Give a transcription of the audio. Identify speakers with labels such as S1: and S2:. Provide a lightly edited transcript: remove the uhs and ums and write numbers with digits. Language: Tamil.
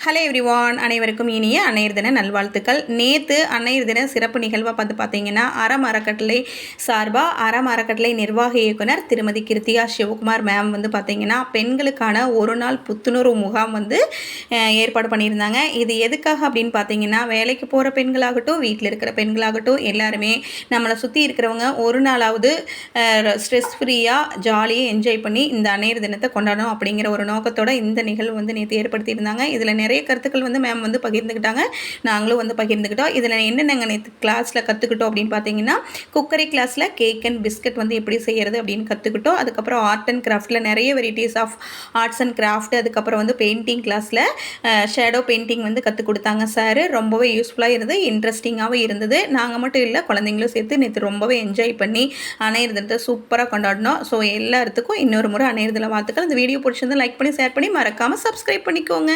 S1: ஹலோ எவ்ரிவான், அனைவருக்கும் இனிய அன்னையர் தின நல்வாழ்த்துக்கள். நேற்று அன்னையர் தின சிறப்பு நிகழ்வாக பார்த்தீங்கன்னா அறம் அறக்கட்டளை சார்பாக அறக்கட்டளை நிர்வாக இயக்குனர் திருமதி கிருத்திகா சிவகுமார் மேம் பார்த்தீங்கன்னா பெண்களுக்கான ஒரு நாள் புத்துணர்வு முகாம் ஏற்பாடு பண்ணியிருந்தாங்க. இது எதுக்காக அப்படின்னு பார்த்தீங்கன்னா, வேலைக்கு போகிற பெண்களாகட்டும், வீட்டில் இருக்கிற பெண்களாகட்டும், எல்லாருமே நம்மளை சுற்றி இருக்கிறவங்க ஒரு நாளாவது ஸ்ட்ரெஸ் ஃப்ரீயாக ஜாலியாக என்ஜாய் பண்ணி இந்த அன்னையர் தினத்தை கொண்டாடணும் அப்படிங்கிற ஒரு நோக்கத்தோட இந்த நிகழ்வு நேற்று ஏற்படுத்தியிருந்தாங்க. இதில் நிறைய கருத்துக்கள் மேம் பகிர்ந்துக்கிட்டாங்க. நாங்களும் பகிர்ந்துக்கிட்டோம். இதில் என்னென்ன நேற்று கிளாஸில் கற்றுக்கிட்டோம் அப்படின்னு பார்த்தீங்கன்னா, குக்கரி கிளாஸில் கேக் அண்ட் பிஸ்கட் எப்படி செய்கிறது அப்படின்னு கற்றுக்கிட்டோம். அதுக்கப்புறம் ஆர்ட் அண்ட் கிராஃப்டில் நிறைய varieties of arts and craft, அதுக்கப்புறம் பெயிண்டிங் கிளாஸில் ஷேடோ பெயிண்டிங் கற்றுக் கொடுத்தாங்க சார். ரொம்பவே யூஸ்ஃபுல்லாக இருந்தது, இன்ட்ரெஸ்டிங்காகவும் இருந்தது. நாங்கள் மட்டும் இல்லை, குழந்தைங்களும் சேர்த்து நேற்று ரொம்பவே என்ஜாய் பண்ணி அன்னையர் தினத்தை சூப்பராக கொண்டாடினோம். ஸோ எல்லாத்துக்கும் இன்னொரு முறை அன்னையர் தின வாழ்த்துக்கள். இந்த வீடியோ பிடிச்சிருந்து லைக் பண்ணி ஷேர் பண்ணி மறக்காமல் சப்ஸ்கிரைப் பண்ணிக்கோங்க.